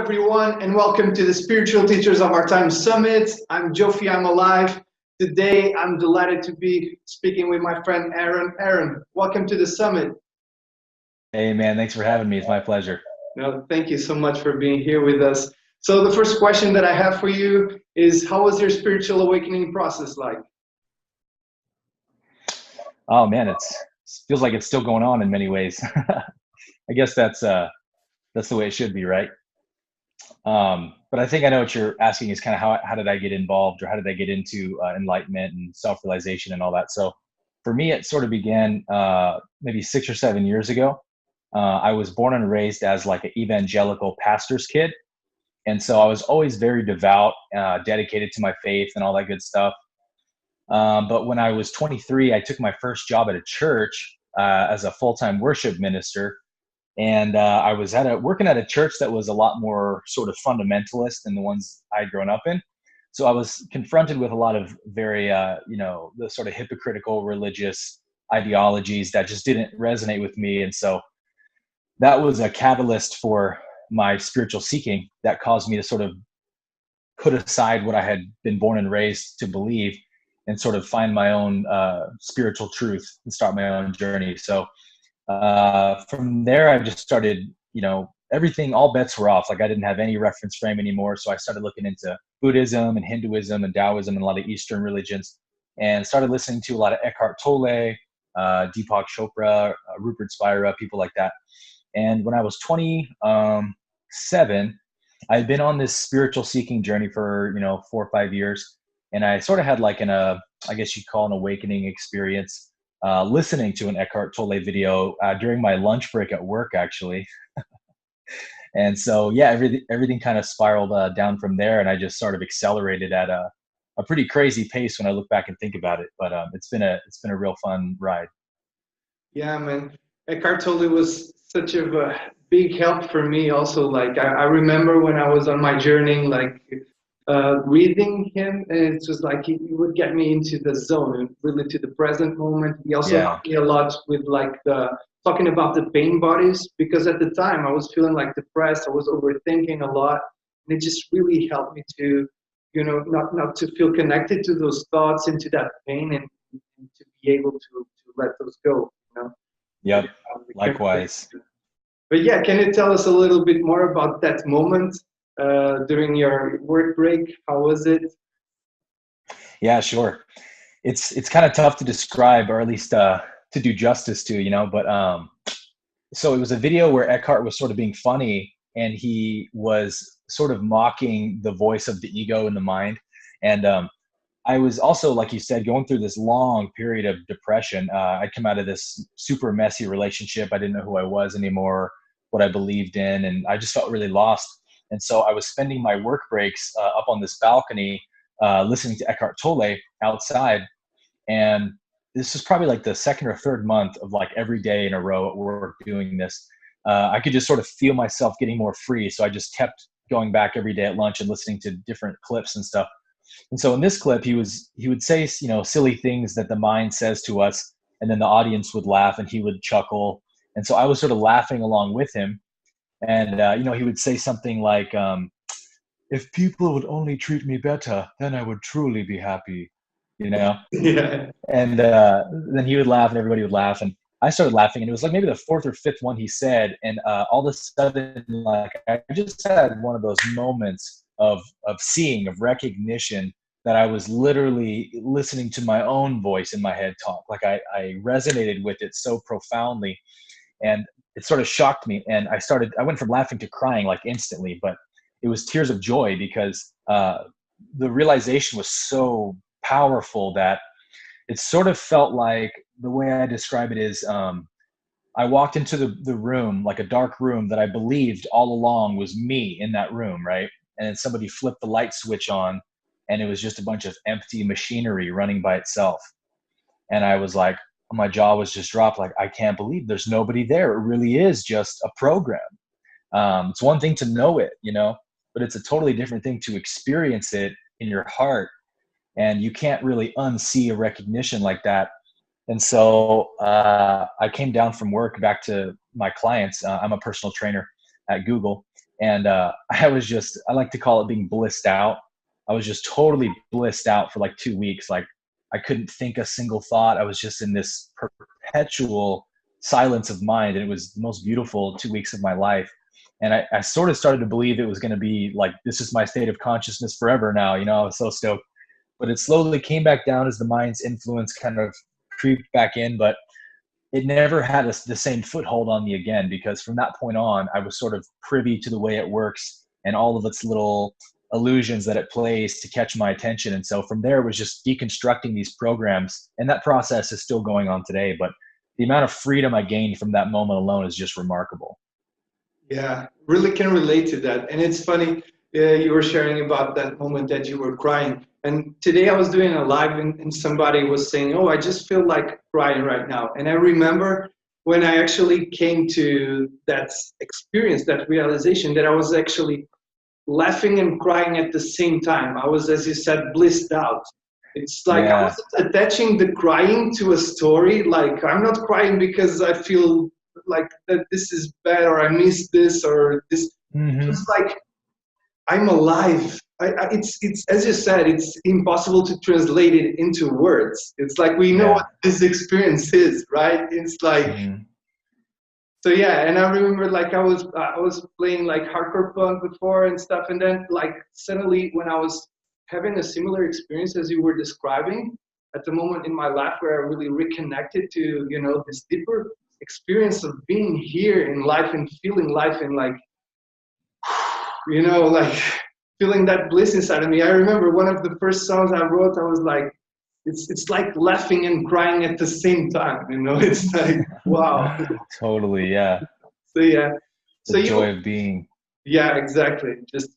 everyone, and welcome to the Spiritual Teachers of Our Time Summit. I'm Jofi, I'm alive. Today, I'm delighted to be speaking with my friend Aaron. Aaron, welcome to the summit. Hey man, thanks for having me. It's my pleasure. No, thank you so much for being here with us. So the first question that I have for you is, how was your spiritual awakening process like? Oh man, it feels like it's still going on in many ways. I guess that's the way it should be, right? But I think I know what you're asking is kind of how did I get involved, or how did I get into enlightenment and self-realization and all that. So for me, it sort of began maybe 6 or 7 years ago. I was born and raised as like an evangelical pastor's kid. And so I was always very devout, dedicated to my faith and all that good stuff. But when I was 23, I took my first job at a church as a full-time worship minister. And I was working at a church that was a lot more sort of fundamentalist than the ones I'd grown up in. So I was confronted with a lot of very, the sort of hypocritical religious ideologies that just didn't resonate with me. And so that was a catalyst for my spiritual seeking that caused me to sort of put aside what I had been born and raised to believe and sort of find my own spiritual truth and start my own journey. So from there, I just started, everything, all bets were off. Like I didn't have any reference frame anymore. So I started looking into Buddhism and Hinduism and Taoism and a lot of Eastern religions, and started listening to a lot of Eckhart Tolle, Deepak Chopra, Rupert Spira, people like that. And when I was 27, I had been on this spiritual seeking journey for, 4 or 5 years. And I sort of had like I guess you'd call an awakening experience, listening to an Eckhart Tolle video during my lunch break at work, actually. And so, yeah, everything kind of spiraled down from there. And I just sort of accelerated at a pretty crazy pace when I look back and think about it. But it's been a real fun ride. Yeah, man. Eckhart Tolle was such a big help for me also. Like I remember when I was on my journey, like reading him, and it's just like he would get me into the zone and really to the present moment. He also helped me a lot with like talking about the pain bodies, because at the time I was feeling like depressed. I was overthinking a lot, and it just really helped me to, not to feel connected to those thoughts, into that pain, and to be able to let those go. Yep. Likewise. But yeah, can you tell us a little bit more about that moment during your work break? How was it? Yeah, sure. It's kind of tough to describe, or at least to do justice to, but so it was a video where Eckhart was sort of being funny, and he was sort of mocking the voice of the ego in the mind. And I was also, like you said, going through this long period of depression. I'd come out of this super messy relationship. I didn't know who I was anymore, what I believed in, and I just felt really lost. And so I was spending my work breaks up on this balcony, listening to Eckhart Tolle outside. And this was probably like the second or third month of like every day in a row at work doing this. I could just sort of feel myself getting more free. So I just kept going back every day at lunch and listening to different clips and stuff. And so in this clip, he would say, silly things that the mind says to us, and then the audience would laugh and he would chuckle. And so I was sort of laughing along with him. And, he would say something like, if people would only treat me better, then I would truly be happy, Yeah. And then he would laugh and everybody would laugh. And I started laughing, and it was like maybe the fourth or fifth one he said. And all of a sudden, like I just had one of those moments of seeing, of recognition, that I was literally listening to my own voice in my head talk. Like I resonated with it so profoundly, and it sort of shocked me. And I went from laughing to crying like instantly, but it was tears of joy, because the realization was so powerful that it sort of felt like, the way I describe it is, I walked into the room, like a dark room that I believed all along was me in that room, right? And then somebody flipped the light switch on, and it was just a bunch of empty machinery running by itself. And I was like, my jaw was just dropped. Like, I can't believe there's nobody there. It really is just a program. It's one thing to know it, but it's a totally different thing to experience it in your heart. And you can't really unsee a recognition like that. And so I came down from work back to my clients. I'm a personal trainer at Google. And I like to call it being blissed out. I was just totally blissed out for like 2 weeks. Like I couldn't think a single thought. I was just in this perpetual silence of mind. And it was the most beautiful 2 weeks of my life. And I sort of started to believe it was going to be like, this is my state of consciousness forever now. You know, I was so stoked. But it slowly came back down as the mind's influence kind of creeped back in. But it never had the same foothold on me again, because from that point on, I was sort of privy to the way it works and all of its little illusions that it plays to catch my attention. And so from there, it was just deconstructing these programs. And that process is still going on today. But the amount of freedom I gained from that moment alone is just remarkable. Yeah, really can relate to that. And it's funny, you were sharing about that moment that you were crying. And today I was doing a live and somebody was saying, oh, I just feel like crying right now. And I remember when I actually came to that experience, that realization that I was actually laughing and crying at the same time. I was, as you said, blissed out. It's like I Yeah. was attaching the crying to a story. Like I'm not crying because I feel like that this is bad or I miss this or this. Mm-hmm. It's like I'm alive. It's as you said, it's impossible to translate it into words. It's like we know Yeah. what this experience is, right? It's like Mm-hmm. so yeah. And I remember like I was playing like hardcore punk before and stuff, and then like suddenly when I was having a similar experience as you were describing, at the moment in my life where I really reconnected to this deeper experience of being here in life and feeling life and like like feeling that bliss inside of me. I remember one of the first songs I wrote, I was like, it's like laughing and crying at the same time. It's like, wow. Totally. Yeah. So yeah. The So joy of being. yeah, exactly. Just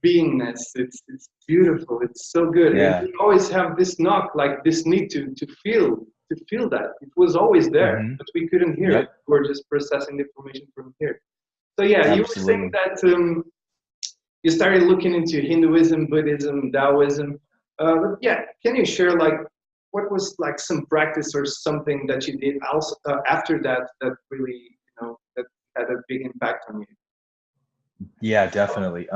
beingness. It's beautiful. It's so good. And Yeah. we always have this knock, like this need to feel that. It was always there, Mm-hmm. but we couldn't hear it. Yep. We're just processing the information from here. So yeah, you were saying Absolutely. that you started looking into Hinduism, Buddhism, Taoism. But yeah, can you share like what was like some practice or something that you did also after that really that had a big impact on you? Yeah, definitely.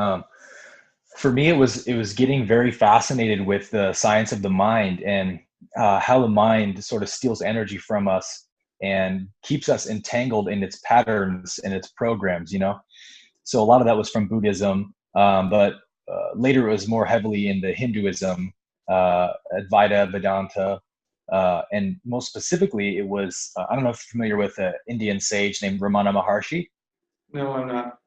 For me, it was getting very fascinated with the science of the mind and how the mind sort of steals energy from us and keeps us entangled in its patterns and its programs. So a lot of that was from Buddhism, but later it was more heavily in the Hinduism, Advaita, Vedanta, and most specifically, it was I don't know if you're familiar with an Indian sage named Ramana Maharshi. No, I'm not.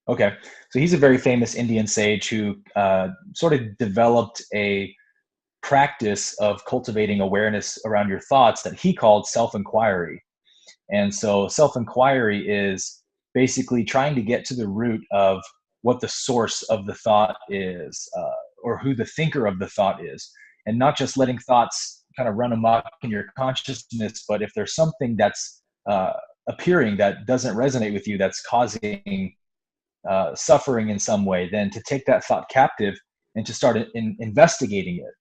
Okay, so he's a very famous Indian sage who sort of developed a practice of cultivating awareness around your thoughts that he called self-inquiry. And so self-inquiry is basically trying to get to the root of what the source of the thought is, or who the thinker of the thought is, and not just letting thoughts kind of run amok in your consciousness, but if there's something that's appearing that doesn't resonate with you, that's causing suffering in some way, then to take that thought captive and to start investigating it.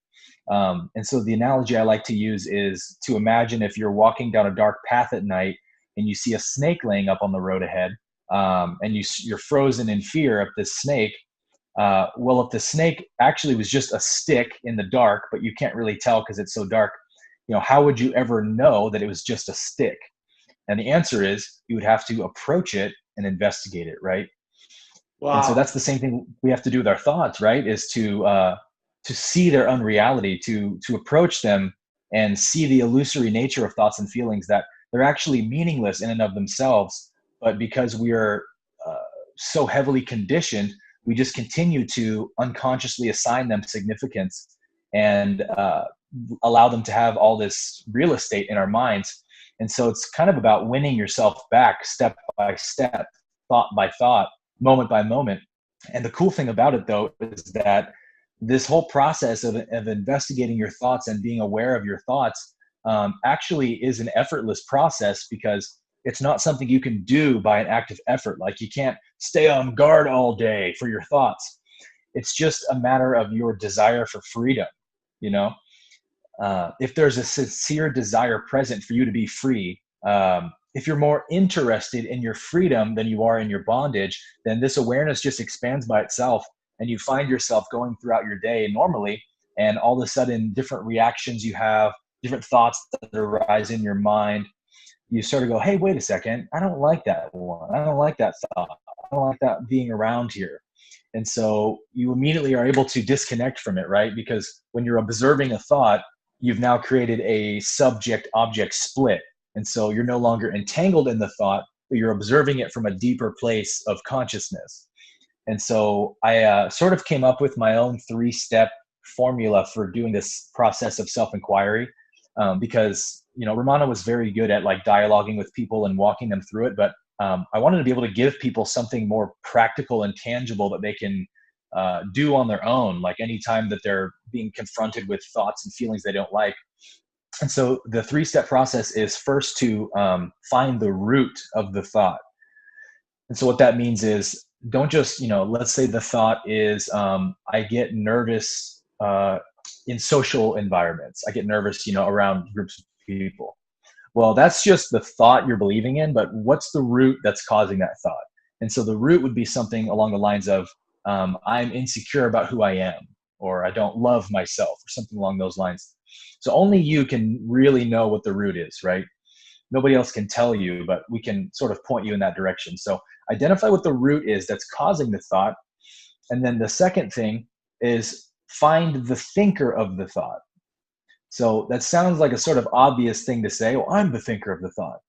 And so the analogy I like to use is to imagine if you're walking down a dark path at night and you see a snake laying up on the road ahead, and you're frozen in fear of this snake. Well, if the snake actually was just a stick in the dark, but you can't really tell because it's so dark, how would you ever know that it was just a stick? And the answer is you would have to approach it and investigate it, right? And so Wow. that's the same thing we have to do with our thoughts, right? Is to see their unreality, to approach them and see the illusory nature of thoughts and feelings, that they're actually meaningless in and of themselves, but because we are so heavily conditioned, we just continue to unconsciously assign them significance and allow them to have all this real estate in our minds. And so it's kind of about winning yourself back step by step, thought by thought, moment by moment. And the cool thing about it, though, is that this whole process of investigating your thoughts and being aware of your thoughts actually is an effortless process, because it's not something you can do by an active effort. Like you can't stay on guard all day for your thoughts. It's just a matter of your desire for freedom. You know, if there's a sincere desire present for you to be free, if you're more interested in your freedom than you are in your bondage, then this awareness just expands by itself, and you find yourself going throughout your day normally, and all of a sudden different reactions you have, different thoughts that arise in your mind, you sort of go, hey, wait a second, I don't like that one. I don't like that thought. I don't like that being around here. And so you immediately are able to disconnect from it, right? Because when you're observing a thought, you've now created a subject object split. And so you're no longer entangled in the thought, but you're observing it from a deeper place of consciousness. And so I sort of came up with my own 3-step formula for doing this process of self-inquiry, because, you know, Romano was very good at like dialoguing with people and walking them through it. But I wanted to be able to give people something more practical and tangible that they can do on their own, like anytime that they're being confronted with thoughts and feelings they don't like. And so the 3-step process is first to find the root of the thought. And so what that means is, don't just, you know, let's say the thought is, I get nervous in social environments. I get nervous, you know, around groups of people. Well, that's just the thought you're believing in, but what's the root that's causing that thought? And so the root would be something along the lines of, I'm insecure about who I am, or I don't love myself, or something along those lines. So only you can really know what the root is, right? Nobody else can tell you, but we can sort of point you in that direction. So identify what the root is that's causing the thought. And then the second thing is find the thinker of the thought. So that sounds like a sort of obvious thing to say, well, I'm the thinker of the thought.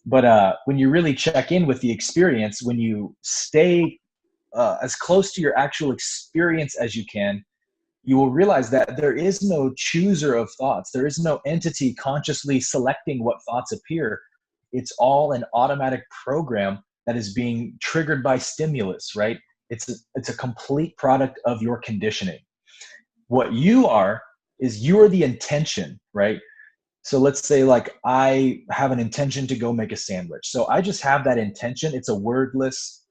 But when you really check in with the experience, when you stay as close to your actual experience as you can, you will realize that there is no chooser of thoughts. There is no entity consciously selecting what thoughts appear. It's all an automatic program that is being triggered by stimulus, right? It's a complete product of your conditioning. What you are is you are the intention, right? So let's say like I have an intention to go make a sandwich. So I just have that intention. It's a wordless,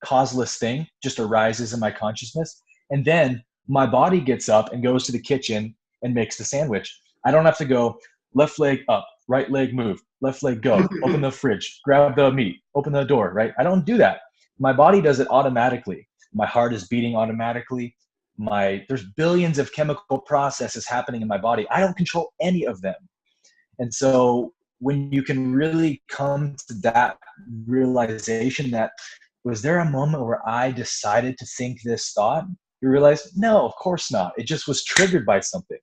causeless thing, just arises in my consciousness. And then my body gets up and goes to the kitchen and makes the sandwich. I don't have to go left leg up, right leg move, left leg go, open the fridge, grab the meat, open the door, right? I don't do that. My body does it automatically. My heart is beating automatically. There's billions of chemical processes happening in my body. I don't control any of them. And so when you can really come to that realization that, was there a moment where I decided to think this thought? You realize, no, of course not. It just was triggered by something.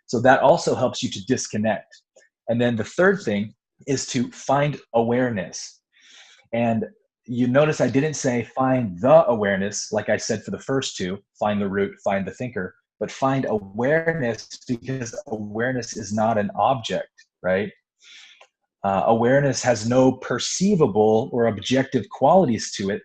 So that also helps you to disconnect. And then the third thing is to find awareness. And you notice I didn't say find the awareness, like I said for the first two, find the root, find the thinker, but find awareness, because awareness is not an object, right? Awareness has no perceivable or objective qualities to it,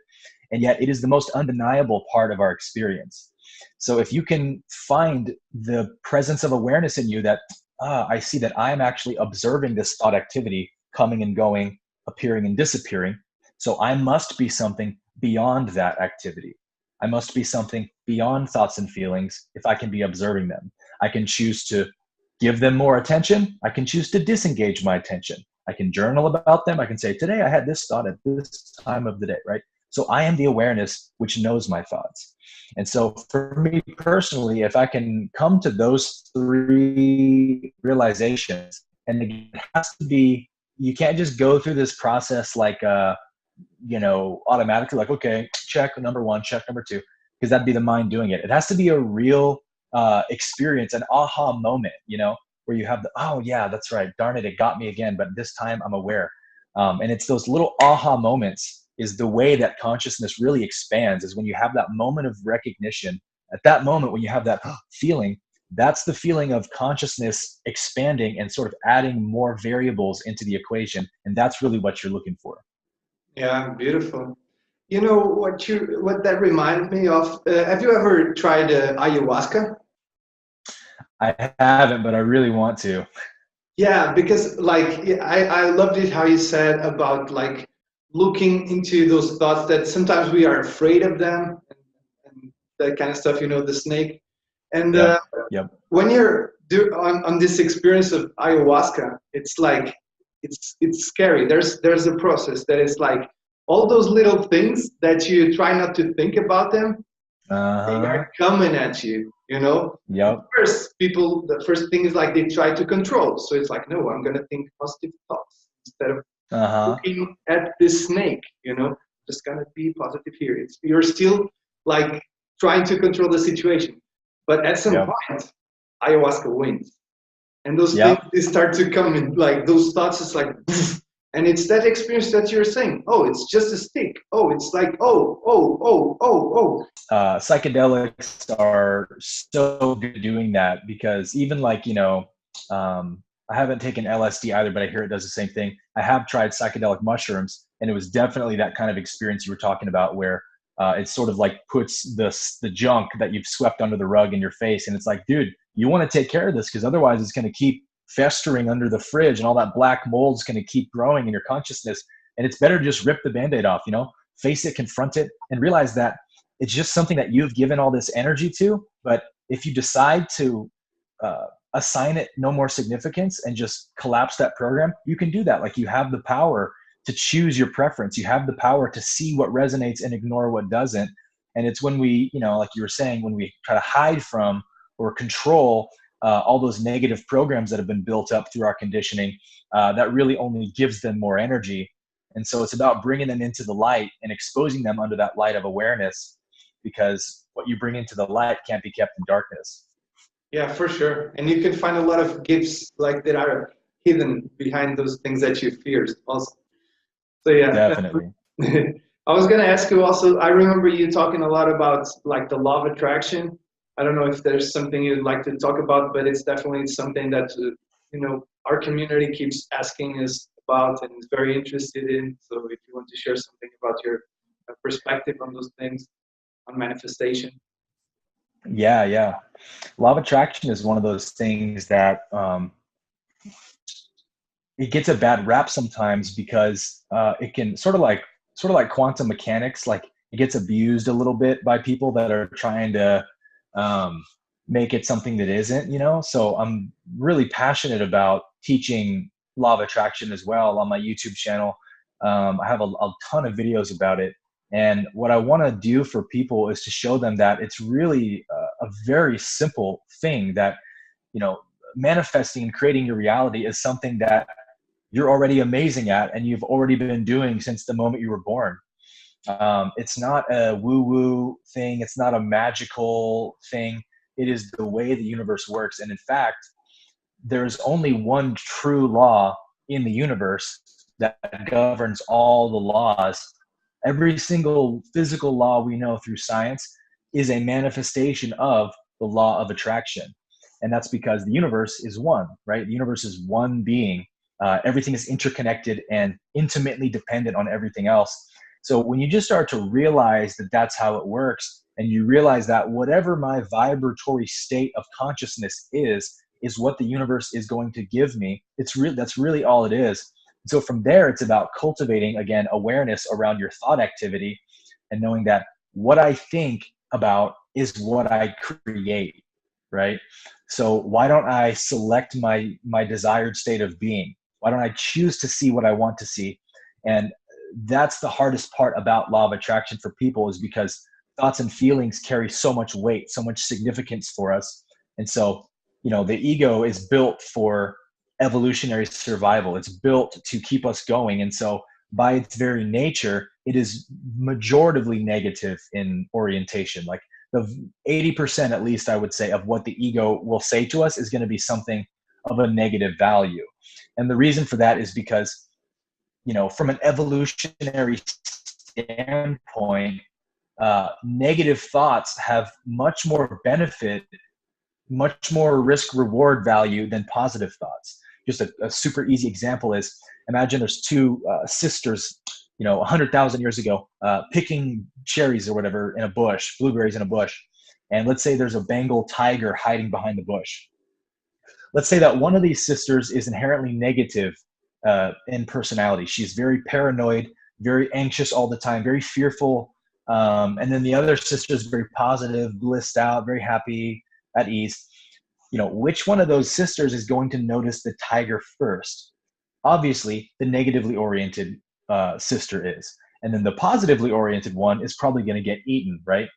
and yet it is the most undeniable part of our experience. So if you can find the presence of awareness in you that, I see that I am actually observing this thought activity coming and going, appearing and disappearing. So I must be something beyond that activity. I must be something beyond thoughts and feelings if I can be observing them. I can choose to give them more attention. I can choose to disengage my attention. I can journal about them. I can say, today I had this thought at this time of the day, right? So I am the awareness which knows my thoughts. And so for me personally, if I can come to those 3 realizations, and it has to be, you can't just go through this process like, automatically, like, okay, check number 1, check number 2, because that'd be the mind doing it. It has to be a real experience, an aha moment, where you have the, oh yeah, that's right, darn it, it got me again, but this time I'm aware. And it's those little aha moments is the way that consciousness really expands, is when you have that moment of recognition. At that moment, when you have that feeling, that's the feeling of consciousness expanding and sort of adding more variables into the equation. And that's really what you're looking for. Yeah, beautiful. You know what that reminds me of? Have you ever tried ayahuasca? I haven't, but I really want to. Yeah, because like I loved it how you said about like looking into those thoughts that sometimes we are afraid of them, and that kind of stuff. The snake, and Yep. when you're on this experience of ayahuasca, it's like it's scary. There's a process that is like all those little things that you try not to think about them, they Uh-huh. are coming at you, you know. Yep. First, the first thing is like they try to control. So it's like, no, I'm gonna think positive thoughts instead of Uh-huh. looking at this snake, you know. Just gonna be positive here. You're still like trying to control the situation, but at some Yep. point, ayahuasca wins, and those things Yep. they start to come in. Like those thoughts, it's like, and it's that experience that you're saying. Oh, it's just a stick. Oh, it's like, oh. Psychedelics are so good at doing that because even like, I haven't taken LSD either, but I hear it does the same thing. I have tried psychedelic mushrooms, and it was definitely that kind of experience you were talking about where it sort of like puts the junk that you've swept under the rug in your face. And it's like, dude, you want to take care of this because otherwise it's going to keep festering under the fridge and all that black mold is going to keep growing in your consciousness. And it's better to just rip the Band-Aid off, face it, confront it, and realize that it's just something that you've given all this energy to. But if you decide to assign it no more significance and just collapse that program, you can do that. Like, you have the power to choose your preference. You have the power to see what resonates and ignore what doesn't. And it's when we, like you were saying, when we try to hide from or control all those negative programs that have been built up through our conditioning, that really only gives them more energy. And so it's about bringing them into the light and exposing them under that light of awareness, because what you bring into the light can't be kept in darkness. Yeah, for sure. And you can find a lot of gifts like that are hidden behind those things that you feared also. So yeah. Definitely. I was gonna ask you also, I remember you talking a lot about like the law of attraction. I don't know if there's something you'd like to talk about, but it's definitely something that our community keeps asking us about and is very interested in. So if you want to share something about your perspective on those things, on manifestation. Yeah. Law of attraction is one of those things that it gets a bad rap sometimes because it can sort of like quantum mechanics. Like, it gets abused a little bit by people that are trying to make it something that isn't. So I'm really passionate about teaching law of attraction as well on my YouTube channel. I have a ton of videos about it. And what I want to do for people is to show them that it's really a very simple thing, that, manifesting and creating your reality is something that you're already amazing at and you've already been doing since the moment you were born. It's not a woo-woo thing. It's not a magical thing. It is the way the universe works. And in fact, there's only one true law in the universe that governs all the laws. Every single physical law we know through science is a manifestation of the law of attraction. And that's because the universe is one, right? The universe is one being. Everything is interconnected and intimately dependent on everything else. So when you just start to realize that that's how it works, and you realize that whatever my vibratory state of consciousness is what the universe is going to give me, that's really all it is. So from there, it's about cultivating, again, awareness around your thought activity and knowing that what I think about is what I create, right? So why don't I select my desired state of being? Why don't I choose to see what I want to see? And that's the hardest part about law of attraction for people, is because thoughts and feelings carry so much weight, so much significance for us. And so, the ego is built for evolutionary survival. It's built to keep us going. And so by its very nature, it is majoritively negative in orientation. Like, the 80%, at least I would say, of what the ego will say to us is going to be something of a negative value. And the reason for that is because, from an evolutionary standpoint, negative thoughts have much more benefit, much more risk reward value than positive thoughts. Just a super easy example is, imagine there's two sisters, 100,000 years ago, picking cherries or whatever in a bush, blueberries in a bush. And let's say there's a Bengal tiger hiding behind the bush. Let's say that one of these sisters is inherently negative in personality. She's very paranoid, very anxious all the time, very fearful. And then the other sister is very positive, blissed out, very happy, at ease. Which one of those sisters is going to notice the tiger first? obviously the negatively oriented sister is. And then the positively oriented one is probably going to get eaten, right?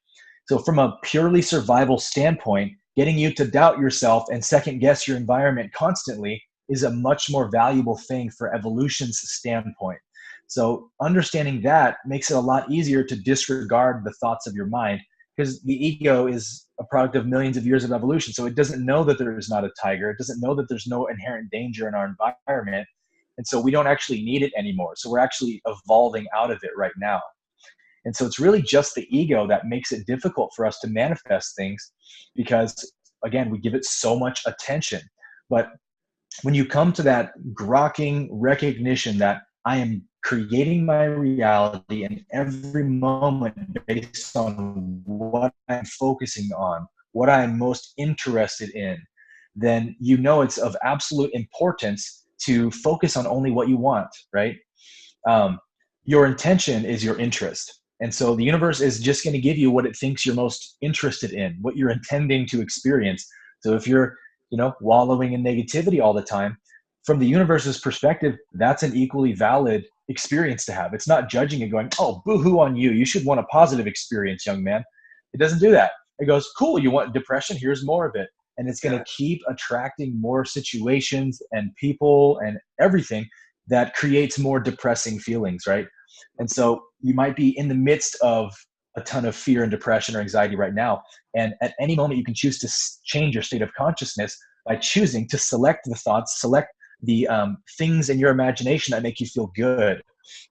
So from a purely survival standpoint, getting you to doubt yourself and second guess your environment constantly is a much more valuable thing for evolution's standpoint. So understanding that makes it a lot easier to disregard the thoughts of your mind, because the ego is a product of millions of years of evolution. So it doesn't know that there is not a tiger. It doesn't know that there's no inherent danger in our environment. And so we don't actually need it anymore. So we're actually evolving out of it right now. And so it's really just the ego that makes it difficult for us to manifest things, because, again, we give it so much attention. But when you come to that grokking recognition that I am creating my reality in every moment based on what I'm focusing on, what I'm most interested in, then you know it's of absolute importance to focus on only what you want, right? Your intention is your interest. And so the universe is just going to give you what it thinks you're most interested in, what you're intending to experience. So if you're, wallowing in negativity all the time, from the universe's perspective, that's an equally valid experience to have. It's not judging and going, oh, boo-hoo on you. You should want a positive experience, young man. It doesn't do that. It goes, cool, you want depression? Here's more of it. And it's going to keep attracting more situations and people and everything that creates more depressing feelings, right? And so you might be in the midst of a ton of fear and depression or anxiety right now. And at any moment, you can choose to change your state of consciousness by choosing to select the thoughts, select the things in your imagination that make you feel good,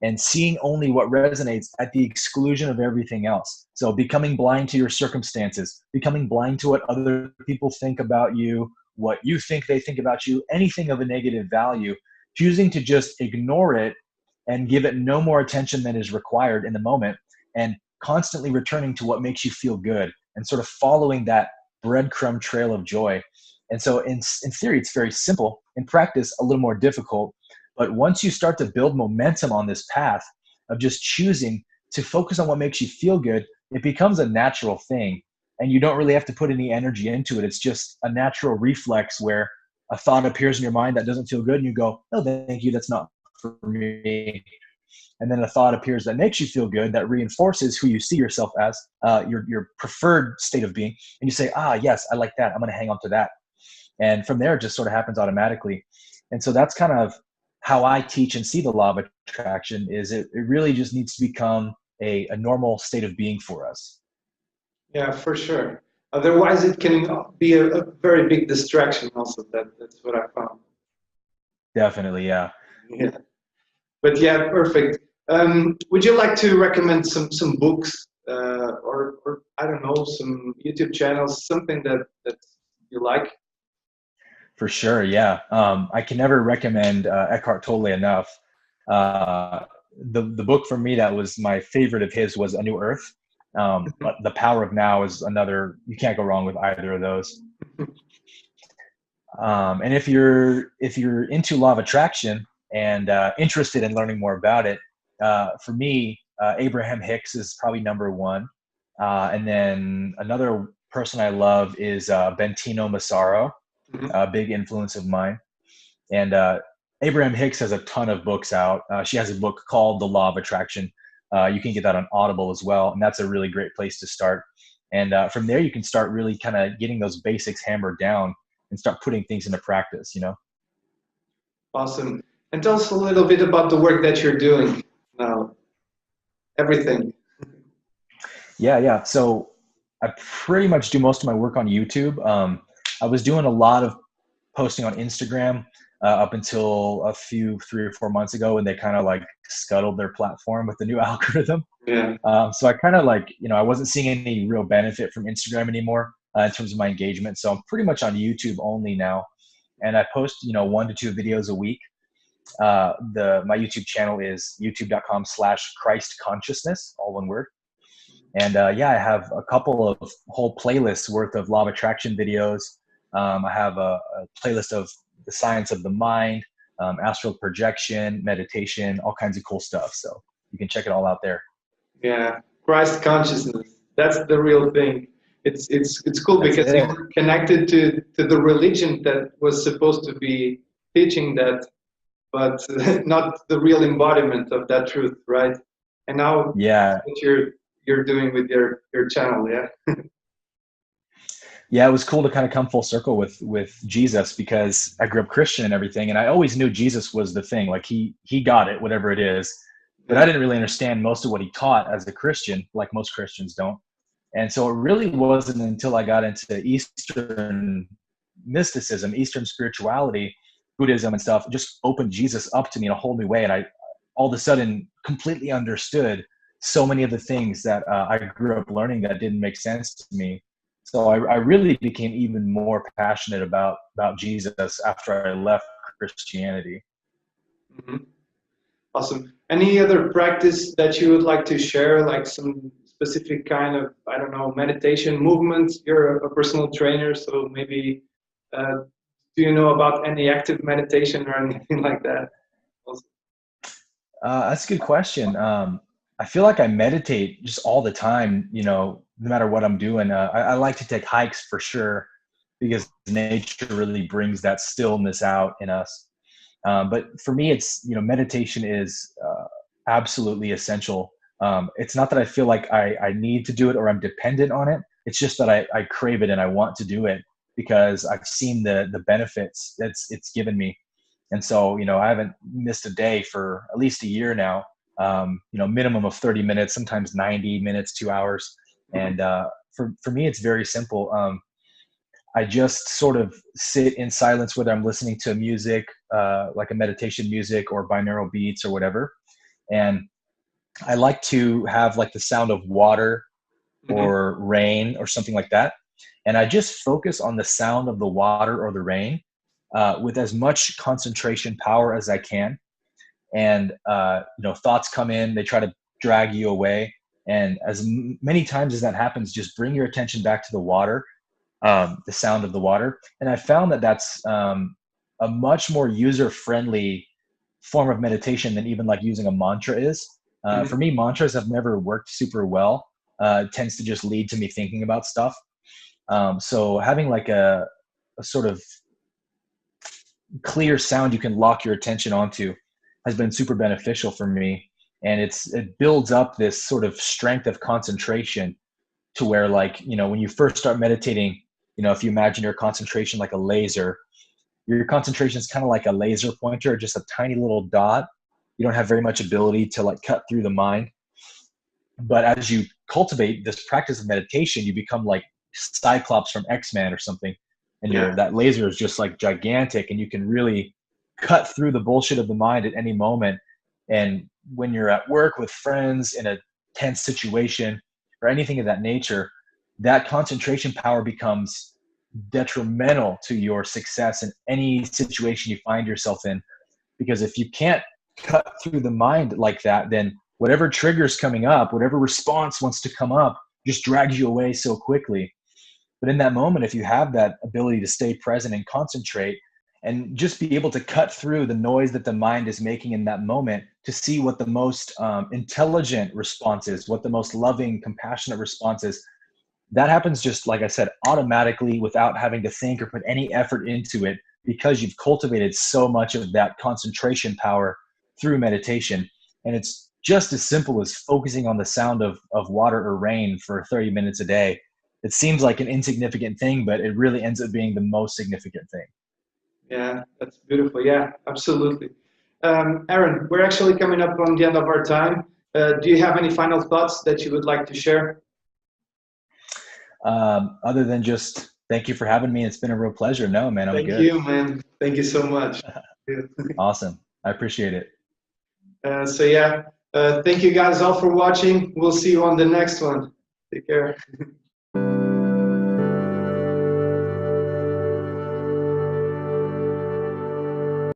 and seeing only what resonates at the exclusion of everything else. So becoming blind to your circumstances, becoming blind to what other people think about you, what you think they think about you, anything of a negative value, choosing to just ignore it and give it no more attention than is required in the moment, and constantly returning to what makes you feel good and sort of following that breadcrumb trail of joy. And so in theory, it's very simple. In practice, a little more difficult. But once you start to build momentum on this path of just choosing to focus on what makes you feel good, it becomes a natural thing. And you don't really have to put any energy into it. It's just a natural reflex where a thought appears in your mind that doesn't feel good, and you go, no, thank you, that's not for me. And then a thought appears that makes you feel good, that reinforces who you see yourself as, your preferred state of being. And you say, yes, I like that. I'm going to hang on to that. And from there, it just sort of happens automatically. And so that's kind of how I teach and see the law of attraction. Is it really just needs to become a normal state of being for us. Yeah, for sure. Otherwise, it can be a very big distraction also. That's what I found. Definitely, yeah. Yeah. But yeah, perfect. Would you like to recommend some books or I don't know, some YouTube channels, something that you like? For sure, yeah. I can never recommend Eckhart Tolle enough. The book for me that was my favorite of his was A New Earth. But The Power of Now is another. You can't go wrong with either of those. And if you're into law of attraction and interested in learning more about it, for me, Abraham Hicks is probably number one. And then another person I love is Bentino Massaro, a big influence of mine. And Abraham Hicks has a ton of books out. She has a book called The Law of Attraction. You can get that on Audible as well. And that's a really great place to start. And from there, you can start really kind of getting those basics hammered down and start putting things into practice, Awesome. And tell us a little bit about the work that you're doing now. Everything. Yeah. So I pretty much do most of my work on YouTube. I was doing a lot of posting on Instagram up until 3 or 4 months ago, when they kind of like scuttled their platform with the new algorithm. Yeah. So I kind of I wasn't seeing any real benefit from Instagram anymore in terms of my engagement. So I'm pretty much on YouTube only now. And I post, 1 to 2 videos a week. My YouTube channel is youtube.com/Christ Consciousness, all one word. And I have a couple of whole playlists worth of law of attraction videos. I have a playlist of the science of the mind, astral projection, meditation, all kinds of cool stuff. So you can check it all out there. Yeah, Christ consciousness. That's the real thing. It's cool because you're connected to the religion that was supposed to be teaching that but not the real embodiment of that truth, right? And now that's Yeah. what you're doing with your channel, yeah. Yeah, it was cool to kind of come full circle with Jesus, because I grew up Christian and everything, and I always knew Jesus was the thing. Like he got it, whatever it is. But I Yeah. didn't really understand most of what he taught as a Christian, like most Christians don't. And so it really wasn't until I got into Eastern mysticism, Eastern spirituality, Buddhism and stuff, just opened Jesus up to me in a whole new way. And I all of a sudden completely understood so many of the things that I grew up learning that didn't make sense to me. So I really became even more passionate about Jesus after I left Christianity. Mhm. Awesome. Any other practice that you would like to share, like some specific kind of, I don't know, meditation movements? You're a personal trainer, so maybe do you know about any active meditation or anything like that? Also. That's a good question. I feel like I meditate just all the time, no matter what I'm doing. I like to take hikes for sure, because nature really brings that stillness out in us. But for me, it's, meditation is absolutely essential. It's not that I feel like I need to do it or I'm dependent on it. It's just that I crave it and I want to do it because I've seen the benefits it's given me. And so, I haven't missed a day for at least a year now. Minimum of 30 minutes, sometimes 90 minutes, 2 hours. And for me, it's very simple. I just sort of sit in silence, whether I'm listening to music, like a meditation music or binaural beats or whatever. And I like to have like the sound of water Hmm. or rain or something like that. And I just focus on the sound of the water or the rain with as much concentration power as I can. And, thoughts come in, they try to drag you away. And as many times as that happens, just bring your attention back to the water, the sound of the water. And I found that that's a much more user-friendly form of meditation than even like using a mantra is. For Hmm. me, mantras have never worked super well. It tends to just lead to me thinking about stuff. So having like a sort of clear sound you can lock your attention onto has been super beneficial for me. And it builds up this sort of strength of concentration to where, like, when you first start meditating, if you imagine your concentration like a laser, your concentration is kind of like a laser pointer, just a tiny little dot. You don't have very much ability to like cut through the mind. But as you cultivate this practice of meditation, you become like Cyclops from X-Men or something. And Yeah. that laser is just like gigantic, and you can really cut through the bullshit of the mind at any moment. And when you're at work with friends in a tense situation or anything of that nature, that concentration power becomes detrimental to your success in any situation you find yourself in. Because if you can't cut through the mind like that, then whatever trigger's coming up, whatever response wants to come up, just drags you away so quickly. But in that moment, if you have that ability to stay present and concentrate and just be able to cut through the noise that the mind is making in that moment to see what the most intelligent response is, what the most loving, compassionate response is, that happens just, like I said, automatically without having to think or put any effort into it, because you've cultivated so much of that concentration power through meditation. And it's just as simple as focusing on the sound of water or rain for 30 minutes a day. It seems like an insignificant thing, but it really ends up being the most significant thing. Yeah, that's beautiful. Yeah, absolutely. Aaron, we're actually coming up on the end of our time. Do you have any final thoughts that you would like to share? Other than just thank you for having me. It's been a real pleasure. No, man, I'm Thank good. you, man. Thank you so much. Awesome. I appreciate it. So yeah, thank you guys all for watching. We'll see you on the next one. Take care.